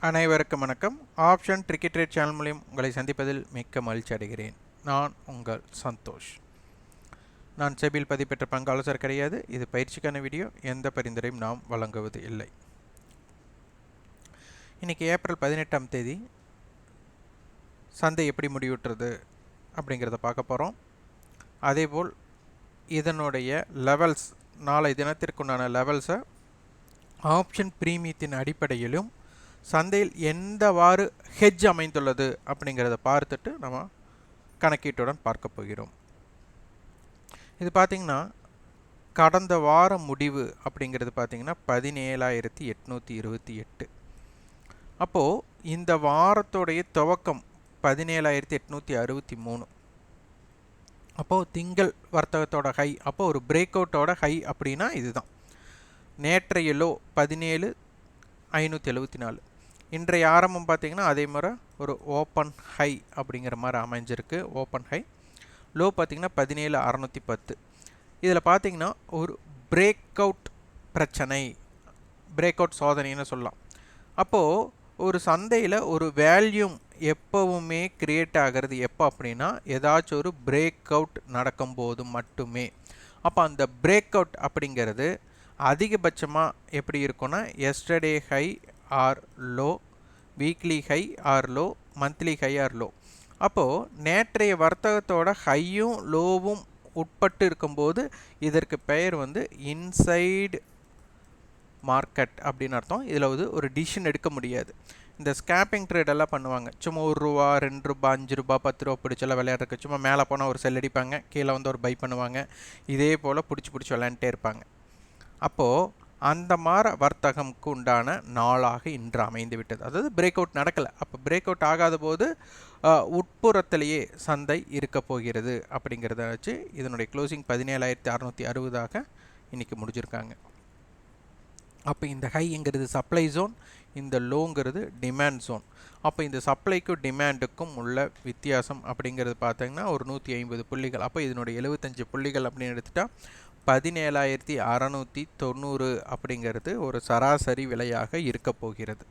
அனைவருக்கும் வணக்கம். Option tricky trade channel மூலம் உங்களை சந்திப்பதில் மிக்க மகிழ்ச்சி அடைகிறேன். நான் உங்கள் சந்தோஷ். நான் செபியில் பதிவு பெற்ற ஆலோசகர் கிடையாது. இது பயிற்சிக்கான வீடியோ. எந்த பரிந்துரையும் நாம் வழங்குவது இல்லை. இன்றைக்கி ஏப்ரல் 18ஆம் தேதி சந்தை எப்படி முடிவுற்றது அப்படிங்கிறத பார்க்க போகிறோம். அதேபோல் இதனுடைய லெவல்ஸ், நாளை தினத்திற்குண்டான லெவல்ஸை ஆப்ஷன் பிரீமியத்தின் அடிப்படையிலும் சந்தையில் எந்தவாறு ஹெட்ஜ் அமைந்துள்ளது அப்படிங்கிறத பார்த்துட்டு நம்ம கணக்கீட்டுடன் பார்க்க போகிறோம். இது பார்த்திங்கன்னா கடந்த வார முடிவு அப்படிங்கிறது பார்த்திங்கன்னா 17,828. அப்போது இந்த வாரத்துடைய துவக்கம் 17,863. அப்போது திங்கள் வர்த்தகத்தோட ஹை, அப்போது ஒரு பிரேக் அவுட்டோட ஹை அப்படின்னா இதுதான். நேற்றைய லோ 17,574. இன்றைய ஆரம்பம் பார்த்திங்கன்னா அதே மாதிரி ஒரு ஓப்பன் ஹை அப்படிங்கிற மாதிரி அமைஞ்சிருக்கு. Open high. லோ பார்த்திங்கன்னா 17,610. இதில் பார்த்திங்கன்னா ஒரு பிரேக் அவுட் பிரச்சனை, பிரேக் அவுட் சோதனைன்னு சொல்லலாம். அப்போது ஒரு சந்தையில் ஒரு வேல்யூம் எப்போவுமே கிரியேட் ஆகிறது எப்போ அப்படின்னா ஏதாச்சும் ஒரு பிரேக் அவுட் நடக்கும்போது மட்டுமே. அப்போ அந்த பிரேக் அவுட் அப்படிங்கிறது அதிகபட்சமாக எப்படி இருக்குன்னா yesterday high R low, weekly high R low, monthly high R low. அப்போது நேற்றைய வர்த்தகத்தோட ஹையும் லோவும் உட்பட்டு இருக்கும்போது இதற்கு பெயர் இன்சைடு மார்க்கெட் அப்படின்னு அர்த்தம். இதில் ஒரு டிசிஷன் எடுக்க முடியாது. இந்த ஸ்கேப்பிங் ட்ரேடெல்லாம் பண்ணுவாங்க. சும்மா ₹1, ₹2, ₹5, ₹10 பிடிச்செல்லாம் விளையாடுறதுக்கு சும்மா மேலே போனால் ஒரு செல் அடிப்பாங்க, கீழே ஒரு பை பண்ணுவாங்க. இதே போல் பிடிச்சி விளையாண்டுட்டே இருப்பாங்க. அப்போது அந்த மாதிரி வர்த்தகம்க்கு உண்டான நாளாக இன்று அமைந்து விட்டது. அதாவது பிரேக் அவுட் நடக்கலை. அப்போ பிரேக் அவுட் ஆகாத போது உட்புறத்திலேயே சந்தை இருக்க போகிறது அப்படிங்கிறத வச்சு இதனுடைய க்ளோசிங் 17,660 இன்றைக்கி முடிஞ்சிருக்காங்க. அப்போ இந்த ஹைங்கிறது சப்ளை ஜோன், இந்த லோங்கிறது டிமாண்ட் ஜோன். அப்போ இந்த சப்ளைக்கும் டிமாண்டுக்கும் உள்ள வித்தியாசம் அப்படிங்கிறது பார்த்தீங்கன்னா ஒரு 150 புள்ளிகள். அப்போ இதனுடைய 75 புள்ளிகள் அப்படின்னு எடுத்துட்டால் 17,690 அப்படிங்கிறது ஒரு சராசரி விலையாக இருக்க போகிறது.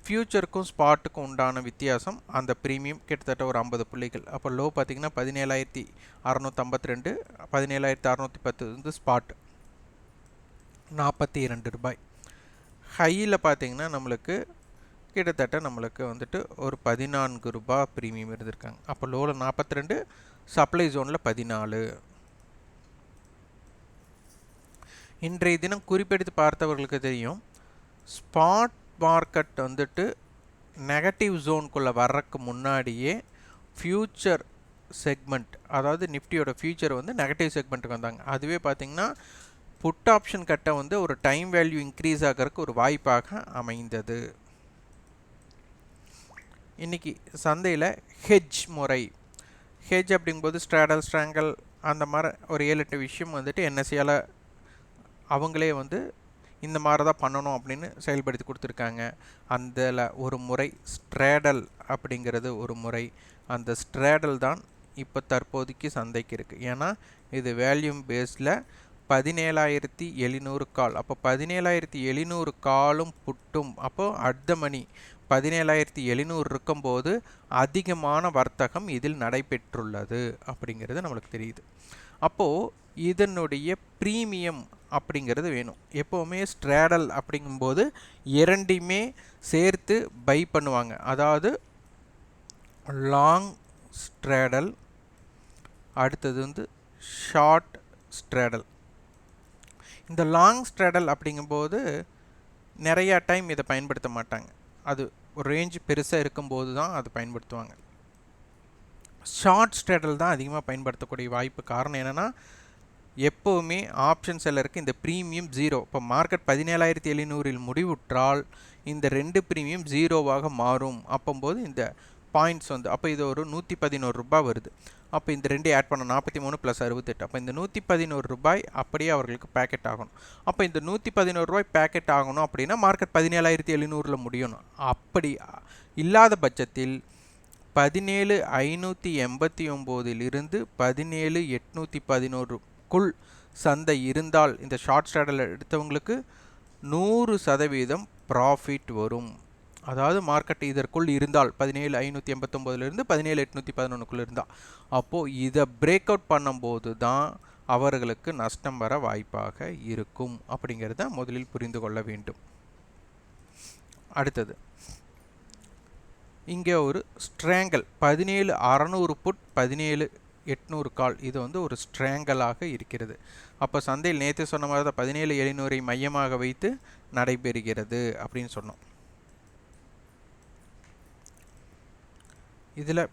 ஃபியூச்சருக்கும் ஸ்பாட்டுக்கும் உண்டான வித்தியாசம் அந்த ப்ரீமியம் கிட்டத்தட்ட ஒரு 50 புள்ளிகள். அப்போ லோ பார்த்திங்கன்னா 17,652, 17,610 ஸ்பாட் ₹42. ஹையில் பார்த்திங்கன்னா நம்மளுக்கு கிட்டத்தட்ட நம்மளுக்கு ஒரு ₹14 ப்ரீமியம் இருந்திருக்காங்க. அப்போ லோவில் 42, சப்ளை ஜோனில் 14. இன்றைய தினம் குறிப்பெடுத்து பார்த்தவர்களுக்கு தெரியும், ஸ்பாட் மார்க்கெட் நெகட்டிவ் ஜோனுக்குள்ளே வர்றதுக்கு முன்னாடியே ஃபியூச்சர் செக்மெண்ட், அதாவது நிஃப்டியோட ஃபியூச்சர் நெகட்டிவ் செக்மெண்ட்டுக்கு வந்தாங்க. அதுவே பார்த்திங்கன்னா புட் ஆப்ஷன் கட்டை ஒரு டைம் வேல்யூ இன்க்ரீஸ் ஆகிறதுக்கு ஒரு வாய்ப்பாக அமைந்தது. இன்றைக்கி சந்தையில் ஹெட்ஜ் முறை, ஹெட்ஜ் அப்படிங்கும்போது ஸ்ட்ராடல், ஸ்ட்ராங்கல் அந்த மாதிரி ஒரு 7-8 விஷயம் என்எஸ்சியால் அவங்களே இந்த மாதிரி தான் பண்ணணும் அப்படின்னு செயல்படுத்தி கொடுத்துருக்காங்க. அதில் ஒரு முறை ஸ்ட்ராடல் அப்படிங்கிறது ஒரு முறை. அந்த ஸ்ட்ராடல் தான் இப்போ தற்போதைக்கு சந்தைக்கு இருக்குது. ஏன்னா இது வேல்யூம் பேஸில் 17,700 கால். அப்போ 17,700 காலும் புட்டும். அப்போது அடுத்த மணி 17,700 இருக்கும்போது அதிகமான வர்த்தகம் இதில் நடைபெற்றுள்ளது அப்படிங்கிறது நம்மளுக்கு தெரியுது. அப்போது இதனுடைய ப்ரீமியம் அப்படிங்கிறது வேணும். எப்போவுமே ஸ்ட்ராடல் அப்படிங்கும்போது இரண்டையுமே சேர்த்து பை பண்ணுவாங்க. அதாவது லாங் ஸ்ட்ராடல், அடுத்தது ஷார்ட் ஸ்ட்ராடல். இந்த லாங் ஸ்ட்ராடல் அப்படிங்கும்போது நிறையா டைம் இதை பயன்படுத்த மாட்டாங்க. அது ஒரு ரேஞ்ச் பெருசாக இருக்கும்போது தான் அதை பயன்படுத்துவாங்க. ஷார்ட் ஸ்ட்ராடல் தான் அதிகமாக பயன்படுத்தக்கூடிய வாய்ப்பு. காரணம் என்னென்னா எப்போவுமே ஆப்ஷன் செல்லருக்கு இந்த ப்ரீமியம் 0. இப்போ மார்க்கெட் 17,700 முடிவுற்றால் இந்த 2 ப்ரீமியம் 0வாக மாறும். அப்போது இந்த பாயிண்ட்ஸ் அப்போ இது ஒரு ₹111 வருது. அப்போ இந்த 2 ஆட் பண்ண 43 + 68. அப்போ இந்த ₹111 அப்படியே அவர்களுக்கு பேக்கெட் ஆகணும். அப்போ இந்த ₹111 பேக்கெட் ஆகணும் அப்படின்னா மார்க்கெட் 17,700 முடியணும். அப்படி இல்லாத பட்சத்தில் 17,589 17,811க்குள் சந்தை இருந்தால் இந்த ஷார்ட் ஸ்ட்ராடல் எடுத்தவங்களுக்கு 100% ப்ராஃபிட் வரும். அதாவது மார்க்கெட் இதற்குள் இருந்தால் 17,589லிருந்து 17,811க்குள் இருந்தால், அப்போது இதை பிரேக் அவுட் பண்ணும்போது தான் அவர்களுக்கு நஷ்டம் வர வாய்ப்பாக இருக்கும் அப்படிங்கிறத முதலில் புரிந்து கொள்ள வேண்டும். அடுத்தது இங்கே ஒரு ஸ்ட்ராங்கல் 17,600 புட் 17,800 கால், இது வந்து ஒரு ஸ்ட்ராங்கலாக இருக்கிறது. அப்போ சந்தையில் நேற்று சொன்ன மாதிரி தான் 17,700 மையமாக வைத்து நடைபெறுகிறது அப்படின்னு சொன்னோம். இதில்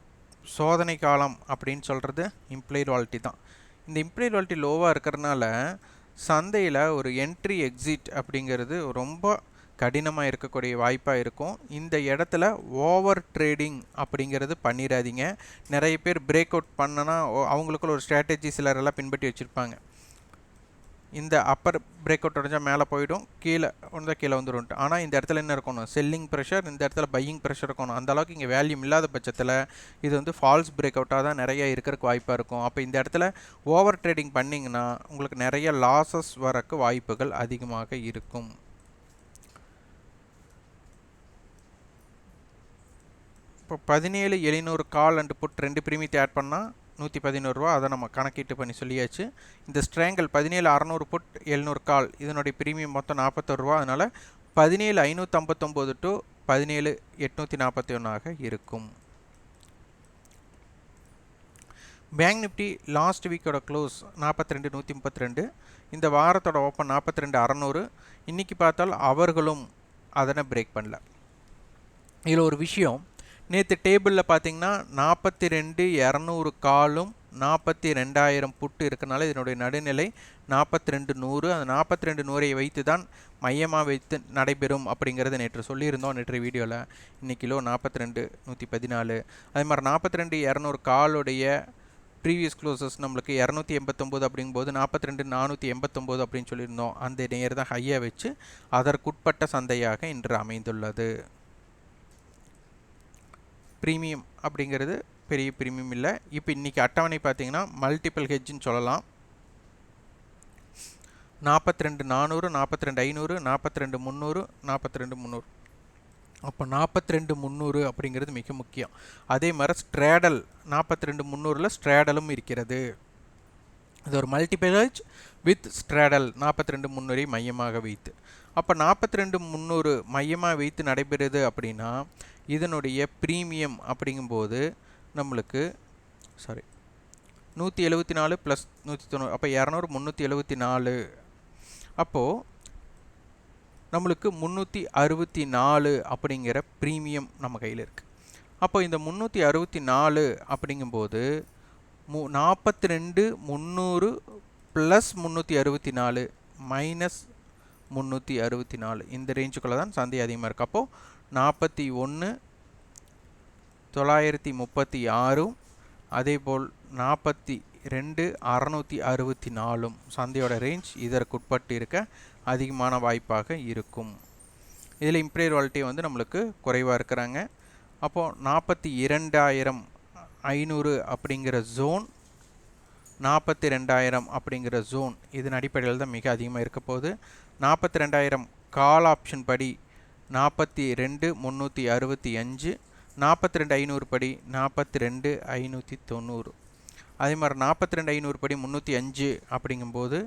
சோதனை காலம் அப்படின்னு சொல்கிறது இம்ப்ளைட் வாலிட்டி தான். இந்த இம்ப்ளைட் வாலிட்டி லோவாக இருக்கிறதுனால சந்தையில் ஒரு என்ட்ரி எக்ஸிட் அப்படிங்கிறது ரொம்ப கடினமாக இருக்கக்கூடிய வாய்ப்பாக இருக்கும். இந்த இடத்துல ஓவர் ட்ரேடிங் அப்படிங்கிறது பண்ணிடாதீங்க. நிறைய பேர் பிரேக் அவுட் பண்ணனா அவங்களுக்குள்ள ஒரு ஸ்ட்ராட்டஜி சிலரெல்லாம் பின்பற்றி வச்சுருப்பாங்க. இந்த அப்பர் பிரேக் அவுட் உடஞ்சால் மேலே போயிடும், கீழே உடஞ்சால் கீழே வந்துடும். ஆனால் இந்த இடத்துல என்ன இருக்கணும், செல்லிங் ப்ரெஷர், இந்த இடத்துல பையிங் ப்ரெஷர் இருக்கணும். அந்த அளவுக்கு இங்கே வேல்யூம் இல்லாத பட்சத்தில் இது வந்து ஃபால்ஸ் பிரேக் அவுட்டாக தான் நிறைய இருக்கிறதுக்கு வாய்ப்பாக இருக்கும். அப்போ இந்த இடத்துல ஓவர் ட்ரேடிங் பண்ணிங்கன்னா உங்களுக்கு நிறைய லாஸஸ் வரக்கு வாய்ப்புகள் அதிகமாக இருக்கும். இப்போ 17,700 கால் அண்ட் புட் 2 பிரீமியத்தை ஆட் பண்ணால் 111 ரூபா, அதை நம்ம கணக்கீட்டு பண்ணி சொல்லியாச்சு. இந்த ஸ்ட்ராங்கல் 17,600 புட் 700 கால், இதனுடைய பிரீமியம் மொத்தம் 41 ரூபா. அதனால் 17,559 டு 17,841 இருக்கும். பேங்க் நிஃப்டி லாஸ்ட் வீக்கோட க்ளோஸ் 42,132, இந்த வாரத்தோட ஓப்பன் 42,600. இன்றைக்கி பார்த்தால் அவர்களும் அதனை பிரேக் பண்ணல. இதில் ஒரு விஷயம், நேற்று டேபிளில் பார்த்தீங்கன்னா 42,200 காலும் 42,000 புட்டு இருக்கனால இதனுடைய நடுநிலை 42,100. அந்த 42,100 வைத்து தான் மையமாக வைத்து நடைபெறும் அப்படிங்கிறத நேற்று சொல்லியிருந்தோம் நேற்று வீடியோவில். இன்றைக்கி கிலோ 42,114. அதே மாதிரி 42,200 காலுடைய ப்ரீவியஸ் க்ளோசஸ் நம்மளுக்கு 289 அப்படிங்கும்போது 42,489 அப்படின்னு சொல்லியிருந்தோம். அந்த நேர் தான் ஹையாக வச்சு அதற்குட்பட்ட சந்தையாக இன்று அமைந்துள்ளது. ப்ரீமியம் அப்படிங்கிறது பெரிய ப்ரீமியம் இல்லை. இப்போ இன்றைக்கி அட்டவணை பார்த்தீங்கன்னா மல்டிபிள் ஹெட்ஜுன்னு சொல்லலாம். 42,400, 42,500, 42,300, 42,300. அப்போ 42,300 அப்படிங்கிறது மிக முக்கியம். அதே மாதிரி ஸ்ட்ராடல் 42,300ல் ஸ்ட்ராடலும் இருக்கிறது. இது ஒரு மல்டிபிள் ஹெட்ஜ் வித் ஸ்ட்ராடல் 42,300 மையமாக வைத்து. அப்போ 42,300 மையமாக வைத்து நடைபெறுது அப்படின்னா இதனுடைய ப்ரீமியம் அப்படிங்கும்போது நம்மளுக்கு 174 + 190, அப்போ 200, 374. அப்போது நம்மளுக்கு 364 அப்படிங்கிற ப்ரீமியம் நம்ம கையில் இருக்குது. அப்போ இந்த 364 அப்படிங்கும்போது 42,300 + 364 - 364 இந்த ரேஞ்சுக்குள்ளே தான் சந்தை அதிகமாக இருக்குது. அப்போது 41,936 அதேபோல் 42,664 சந்தையோட ரேஞ்ச் இதற்குட்பட்டு இருக்க அதிகமான வாய்ப்பாக இருக்கும். இதில் இம்ப்ளைட் வாலிட்டி வந்து நம்மளுக்கு குறைவாக இருக்கிறாங்க. அப்போது 42,500 அப்படிங்கிற ஜோன், 42,000 அப்படிங்கிற ஜோன் இதன் அடிப்படையில் தான் மிக அதிகமாக இருக்க போகுது. 42,000 கால் ஆப்ஷன் படி 42,365, 42,500 படி 42,590. அதே மாதிரி 42,500 படி 305 அப்படிங்கும்போது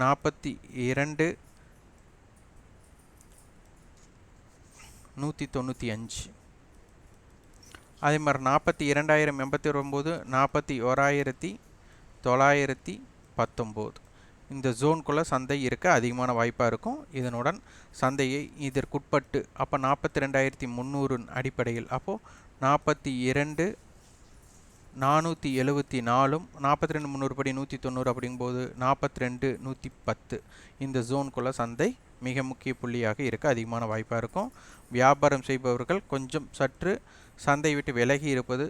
42,195. அதே மாதிரி 42,089, 41,919 இந்த ஜோனுக்குள்ளே சந்தை இருக்க அதிகமான வாய்ப்பாக இருக்கும். இதனுடன் சந்தையை இதற்குட்பட்டு அப்போ 42,300 அடிப்படையில் அப்போது 42,474, 42,300 படி 190 அப்படிங்கும்போது 42,110 இந்த ஜோனுக்குள்ளே சந்தை மிக முக்கிய புள்ளியாக இருக்க அதிகமான வாய்ப்பாக இருக்கும். வியாபாரம் செய்பவர்கள் கொஞ்சம் சற்று சந்தை விட்டு விலகி இருப்பது,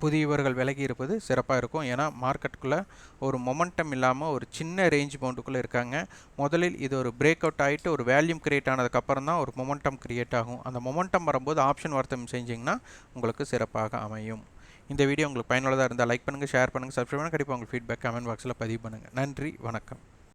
புதியவர்கள் விலகி இருப்பது சிறப்பாக இருக்கும். ஏன்னா மார்க்கெட்டுக்குள்ளே ஒரு மொமெண்டம் இல்லாமல் ஒரு சின்ன ரேஞ்ச் பவுண்டுக்குள்ளே இருக்காங்க. முதலில் இது ஒரு பிரேக் அவுட் ஆகிட்டு ஒரு வேல்யூம் கிரியேட் ஆனதுக்கப்புறம் தான் ஒரு மொமெண்டம் கிரியேட் ஆகும். அந்த மொமெண்டம் வரும்போது ஆப்ஷன் வர்த்தகம் செஞ்சிங்கன்னா உங்களுக்கு சிறப்பாக அமையும். இந்த வீடியோ உங்களுக்கு பயனுள்ளதாக இருந்தால் லைக் பண்ணுங்கள், ஷேர் பண்ணுங்கள், சப்ஸ்கிரைப் பண்ணுங்கள். கண்டிப்பாக உங்கள் ஃபீட்பேக் கமெண்ட் பாக்ஸில் பதிவு பண்ணுங்கள். நன்றி, வணக்கம்.